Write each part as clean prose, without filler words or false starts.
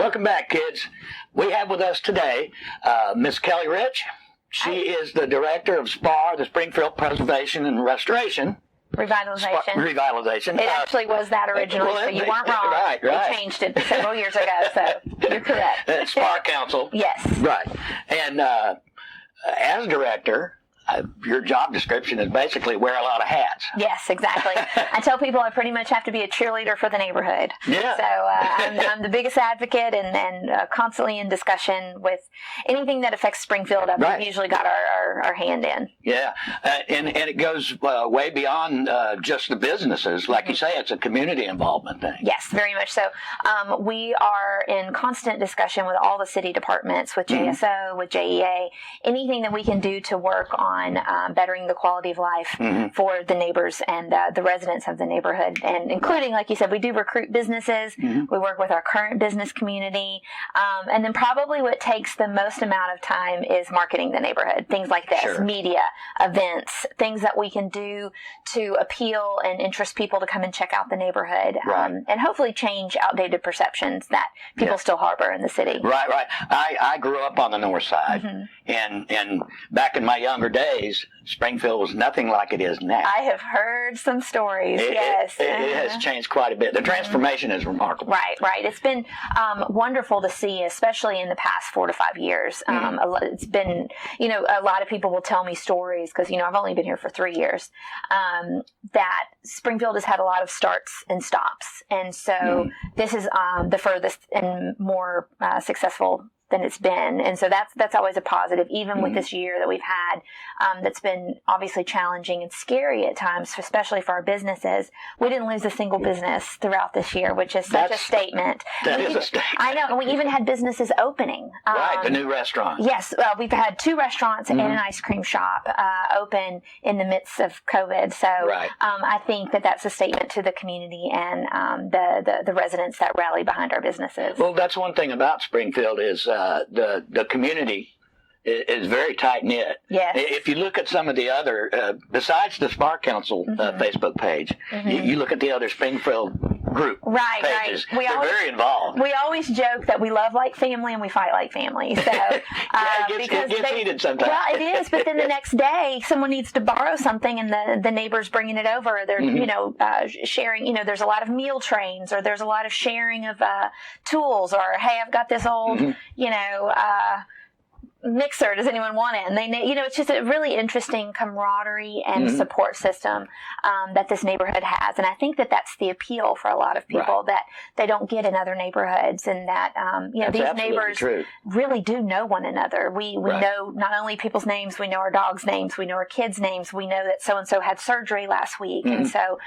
Welcome back, kids. We have with us today Miss Kelly Rich. She is the director of SPAR, the Springfield Preservation and Restoration. Revitalization. Revitalization. It actually was that originally, so you weren't wrong. Right. They changed it several years ago, so you're correct. SPAR Council. Yes. Right. And as director, your job description is basically wear a lot of hats. Yes, exactly. I tell people I pretty much have to be a cheerleader for the neighborhood. Yeah. So I'm the biggest advocate and constantly in discussion with anything that affects Springfield. I've usually got our hand in. Yeah, and it goes way beyond just the businesses. Like you say, it's a community involvement thing. Yes, very much so. We are in constant discussion with all the city departments, with JSO, with JEA, anything that we can do to work on bettering the quality of life for the neighbors and the residents of the neighborhood, and including, like you said, we do recruit businesses. We work with our current business community, and then probably what takes the most amount of time is marketing the neighborhood. Things like this, media, events, things that we can do to appeal and interest people to come and check out the neighborhood, and hopefully change outdated perceptions that people still harbor in the city. Right. I grew up on the north side, and back in my younger days, Springfield was nothing like it is now. I have heard some stories. Yes, it has changed quite a bit. The transformation is remarkable. Right. It's been wonderful to see, especially in the past 4 to 5 years. It's been, a lot of people will tell me stories because I've only been here for 3 years. That Springfield has had a lot of starts and stops, and so this is the furthest and more successful than it's been. And so that's always a positive, even with this year that we've had, that's been obviously challenging and scary at times, especially for our businesses. We didn't lose a single business throughout this year, which is such a statement. That is a statement. I know. And we even had businesses opening. The new restaurant. Yes. We've had 2 restaurants and an ice cream shop open in the midst of COVID. So I think that's a statement to the community and the residents that rally behind our businesses. Well, that's one thing about Springfield is the community is very tight-knit. Yes. If you look at some of the other, besides the SPAR Council Facebook page, you look at the other Springfield group pages. They're very involved. We always joke that we love like family and we fight like family. So it gets heated sometimes. Well, it is, but then the next day someone needs to borrow something and the neighbor's bringing it over. They're sharing. There's a lot of meal trains, or there's a lot of sharing of tools, or hey, I've got this old mixer, does anyone want it? And they, it's just a really interesting camaraderie and support system that this neighborhood has. And I think that's the appeal for a lot of people that they don't get in other neighborhoods, and that these neighbors really do know one another. We know not only people's names, we know our dogs' names, we know our kids' names, we know that so and so had surgery last week, and so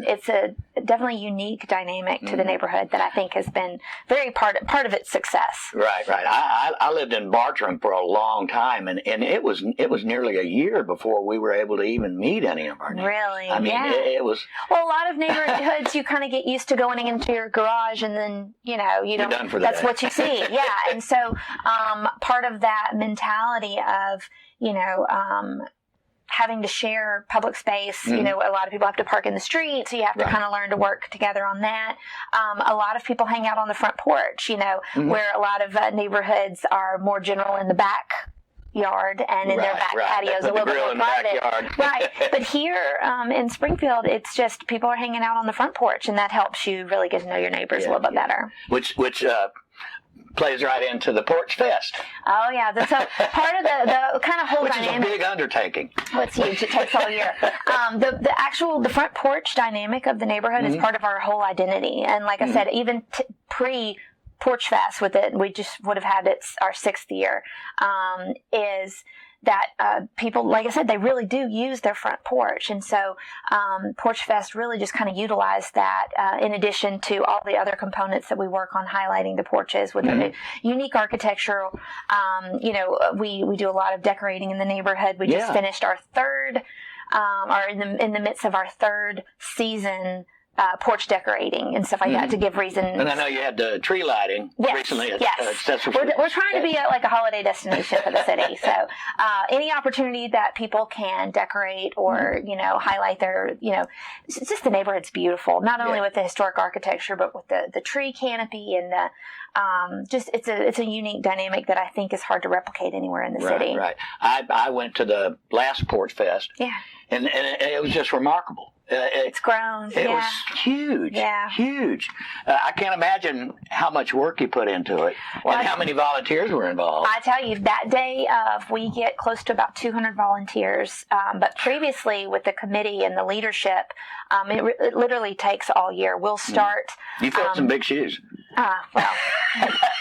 it's a definitely unique dynamic to the neighborhood that I think has been very part of its success. Right. I lived in Bartram for a long time, and it was nearly a year before we were able to even meet any of our neighbors. Really? I mean, it was. Well, a lot of neighborhoods you kind of get used to going into your garage, and then you don't. Done for the that's day. what you see. Yeah, and so part of that mentality of having to share public space, a lot of people have to park in the street, so you have to kind of learn to work together on that. A lot of people hang out on the front porch, where a lot of neighborhoods are more general in the back yard and in their back patios, a little bit more private. Right. But here in Springfield, it's just people are hanging out on the front porch, and that helps you really get to know your neighbors a little bit better. Which plays right into the Porch Fest. Oh yeah, that's part of the kind of whole dynamic. Which is a big undertaking. Well, it's huge. It takes all year. The front porch dynamic of the neighborhood is part of our whole identity. And like I said, even pre-Porch Fest with it, we just would have had our 6th year, is that people, like I said, they really do use their front porch. And so Porch Fest really just kind of utilized that in addition to all the other components that we work on highlighting the porches with a unique architecture. We do a lot of decorating in the neighborhood. We just finished our 3rd, or in the midst of our 3rd season porch decorating and stuff like that to give reasons. And I know you had the tree lighting recently. We're trying to be like a holiday destination for the city. So any opportunity that people can decorate or, highlight their, it's just the neighborhood's beautiful, not only with the historic architecture, but with the tree canopy and just it's a unique dynamic that I think is hard to replicate anywhere in the city. Right. I went to the last Porch Fest. Yeah. And it was just remarkable. It's grown. It was huge. Yeah. Huge. I can't imagine how much work you put into it and how many volunteers were involved. I tell you, that day we get close to about 200 volunteers. But previously with the committee and the leadership, it literally takes all year. We'll start. You filled some big shoes. Well,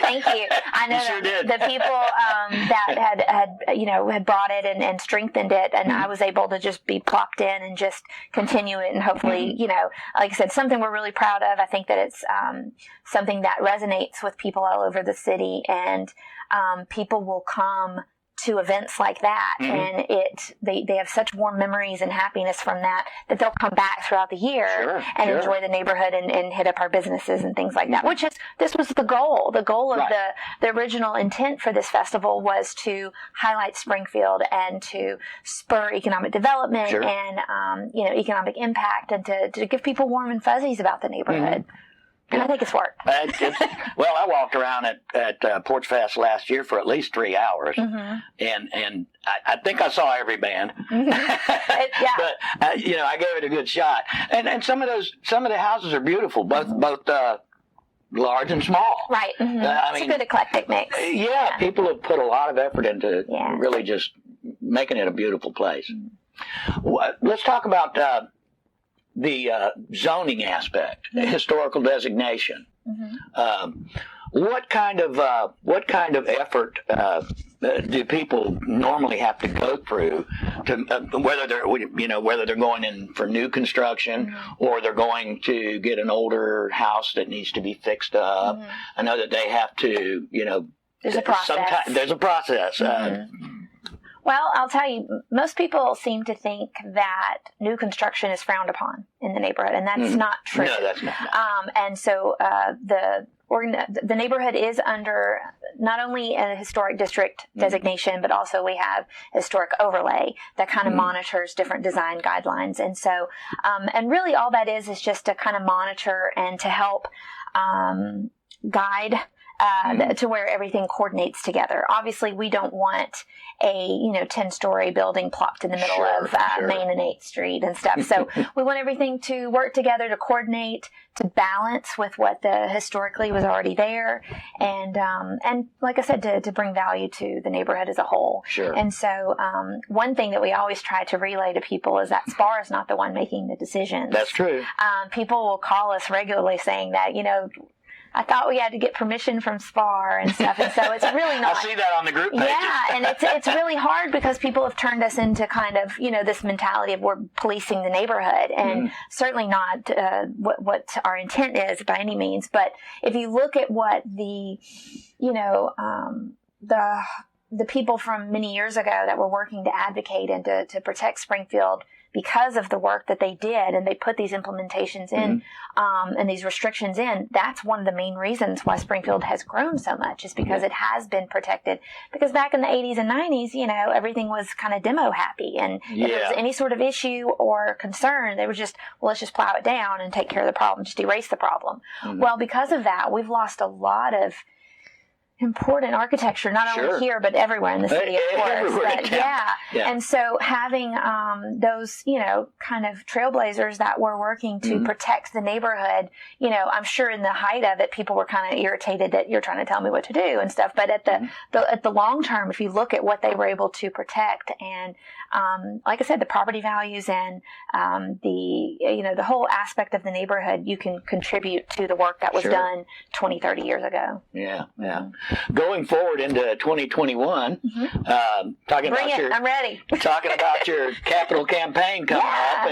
thank you. I know sure did. the people that had brought it and strengthened it, and I was able to just be plopped in and just continue it, and hopefully, like I said, something we're really proud of. I think that it's something that resonates with people all over the city, and people will come to events like that, and they have such warm memories and happiness from that they'll come back throughout the year and enjoy the neighborhood and hit up our businesses and things like that. Which is, this was the goal. The goal of the original intent for this festival was to highlight Springfield and to spur economic development and economic impact, and to give people warm and fuzzies about the neighborhood. And I think it's worked. Well, I walked around at Porch Fest last year for at least 3 hours, and I think I saw every band. But I gave it a good shot. And some of the houses are beautiful, both large and small. Right. It's a good eclectic mix. People have put a lot of effort into really just making it a beautiful place. Let's talk about the zoning aspect, historical designation. What kind of effort do people normally have to go through to whether they're going in for new construction or they're going to get an older house that needs to be fixed up? I know that they have to, there's a process. There's a process. Well, I'll tell you, most people seem to think that new construction is frowned upon in the neighborhood, and that's not true. No, that's not. And so the neighborhood is under not only a historic district designation, but also we have historic overlay that kind of monitors different design guidelines. And so, and really all that is just to kind of monitor and to help guide to where everything coordinates together. Obviously, we don't want a 10-story building plopped in the middle of Main and 8th Street and stuff. So we want everything to work together, to coordinate, to balance with what historically was already there, and like I said, to bring value to the neighborhood as a whole. And so one thing that we always try to relay to people is that SPAR is not the one making the decisions. That's true. People will call us regularly saying that, I thought we had to get permission from SPAR and stuff, and so it's really not. I see that on the group pages. Yeah, and it's really hard because people have turned us into kind of this mentality of we're policing the neighborhood, and certainly not what our intent is by any means. But if you look at what the people from many years ago that were working to advocate and to protect Springfield because of the work that they did, and they put these implementations in and these restrictions in, that's one of the main reasons why Springfield has grown so much, is because it has been protected. Because back in the 80s and 90s, everything was kind of demo happy, and if there was any sort of issue or concern, they were just, well, let's just plow it down and take care of the problem, just erase the problem. Well, because of that, we've lost a lot of important architecture, not only here but everywhere in the city, of course. But and so having those kind of trailblazers that were working to protect the neighborhood, I'm sure in the height of it, people were kind of irritated that you're trying to tell me what to do and stuff. But at the long term, if you look at what they were able to protect, and like I said, the property values and the whole aspect of the neighborhood, you can contribute to the work that was done 20, 30 years ago. Going forward into 2021, talking I'm ready. Talking about your capital campaign coming up,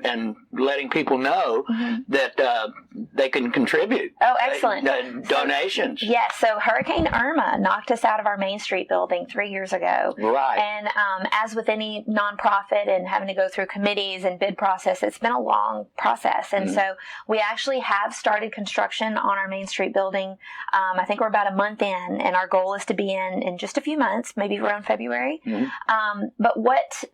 and letting people know that they can contribute. Oh, excellent. Donations. Yes. So Hurricane Irma knocked us out of our Main Street building 3 years ago. Right. And as with any nonprofit and having to go through committees and bid process, it's been a long process. And so we actually have started construction on our Main Street building. I think we're about a month in, and our goal is to be in just a few months, maybe around February. But what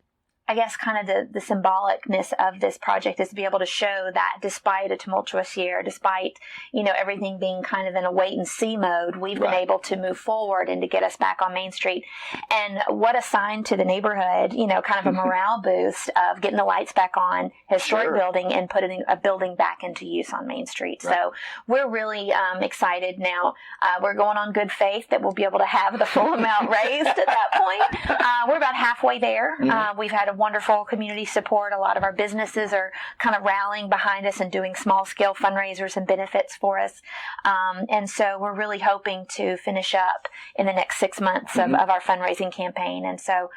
I guess kind of the symbolicness of this project is to be able to show that despite a tumultuous year, despite, everything being kind of in a wait and see mode, we've been able to move forward and to get us back on Main Street. And what a sign to the neighborhood, kind of a morale boost of getting the lights back on, historic building, and putting a building back into use on Main Street. Right. So we're really excited now. We're going on good faith that we'll be able to have the full amount raised at that point. We're about halfway there. We've had a wonderful community support. A lot of our businesses are kind of rallying behind us and doing small scale fundraisers and benefits for us. And so we're really hoping to finish up in the next 6 months of our fundraising campaign. And so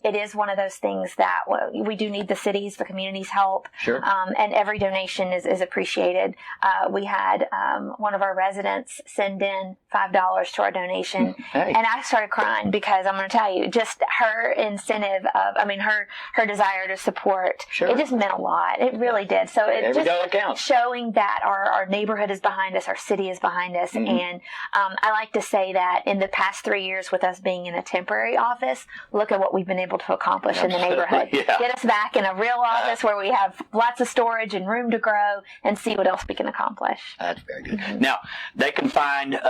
it is one of those things that we do need the community's help. Sure. And every donation is appreciated. We had one of our residents send in $5 to our donation. Hey. And I started crying because I'm going to tell you, just her incentive of, her desire to support, it just meant a lot. It really did. So it just showing that our neighborhood is behind us, our city is behind us. And I like to say that in the past 3 years with us being in a temporary office, look at what we've been able to accomplish in the neighborhood. Yeah. Get us back in a real office where we have lots of storage and room to grow and see what else we can accomplish. That's very good. Now, they can find...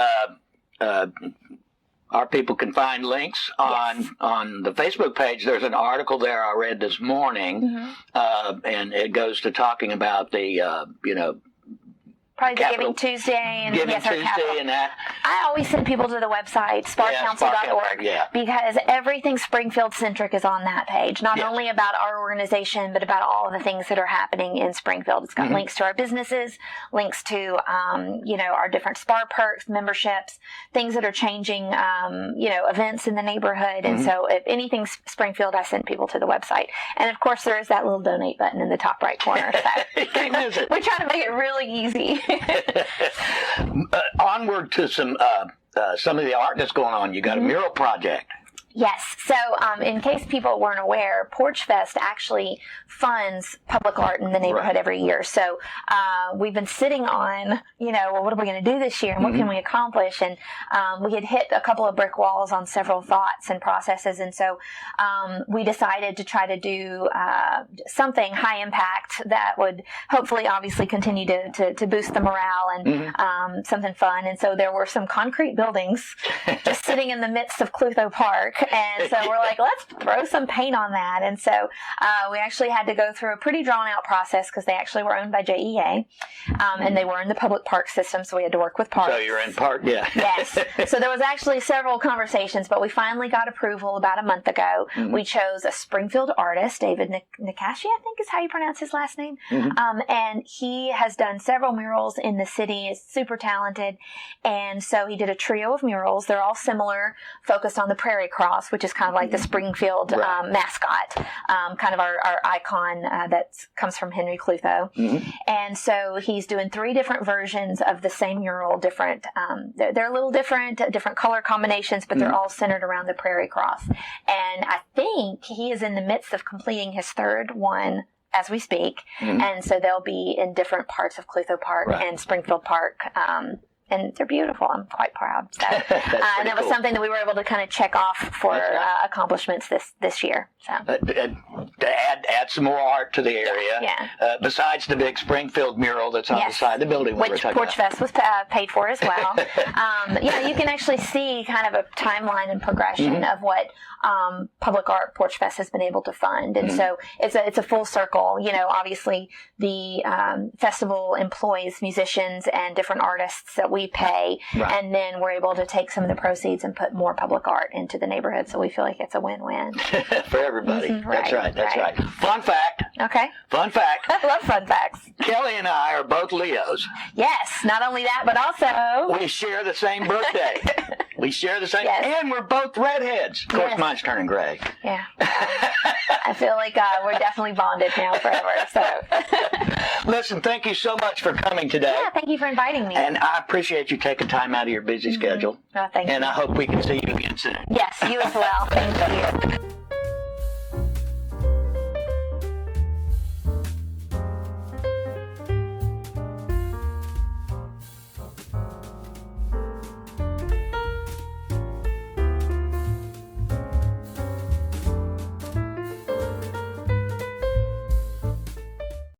our people can find links on the Facebook page. There's an article there I read this morning, and it goes to talking about the, probably the Giving Tuesday and and that. I always send people to the website, sparcouncil.org, because everything Springfield-centric is on that page. Not only about our organization, but about all of the things that are happening in Springfield. It's got links to our businesses, links to, our different SPAR perks, memberships, things that are changing, events in the neighborhood. And so if anything Springfield, I send people to the website. And of course, there is that little donate button in the top right corner. So we try to make it really easy. Onward to some of the art that's going on. You got a mural project. Yes. So in case people weren't aware, Porch Fest actually funds public art in the neighborhood every year. So we've been sitting on, what are we going to do this year and what can we accomplish? And we had hit a couple of brick walls on several thoughts and processes. And so we decided to try to do something high impact that would hopefully obviously continue to boost the morale and something fun. And so there were some concrete buildings just sitting in the midst of Clutho Park. And so we're like, let's throw some paint on that. And so we actually had to go through a pretty drawn out process because they actually were owned by JEA. And they were in the public park system. So we had to work with parks. So you're in park, Yes. So there was actually several conversations, but we finally got approval about a month ago. We chose a Springfield artist, David Nakashi, I think is how you pronounce his last name. And he has done several murals in the city, is super talented. And so he did a trio of murals. They're all similar, focused on the Prairie Cross, which is kind of like the Springfield mascot, kind of our icon that comes from Henry Clutho. And so he's doing 3 different versions of the same mural, different, they're a little different color combinations, but they're all centered around the Prairie Cross. And I think he is in the midst of completing his 3rd one as we speak. And so they'll be in different parts of Clutho Park and Springfield Park. And they're beautiful. I'm quite proud. So, and that was something that we were able to kind of check off for accomplishments this year. So to add some more art to the area. Besides the big Springfield mural that's on the side of the building, which Porch Fest was paid for as well. You can actually see kind of a timeline and progression of what public art Porch Fest has been able to fund, and so it's a full circle. Obviously the festival employs musicians and different artists that we pay, and then we're able to take some of the proceeds and put more public art into the neighborhood. So we feel like it's a win-win for everybody. That's right. Fun fact. Okay. Fun fact. I love fun facts. Kelly and I are both Leos. Yes. Not only that, but also we share the same birthday. We share the same, and we're both redheads. Of course, mine's turning gray. Yeah. I feel like we're definitely bonded now forever. So. Listen, thank you so much for coming today. Yeah, thank you for inviting me. And I appreciate you taking time out of your busy schedule. Oh, thank you. And I hope we can see you again soon. Yes, you as well. Thank you.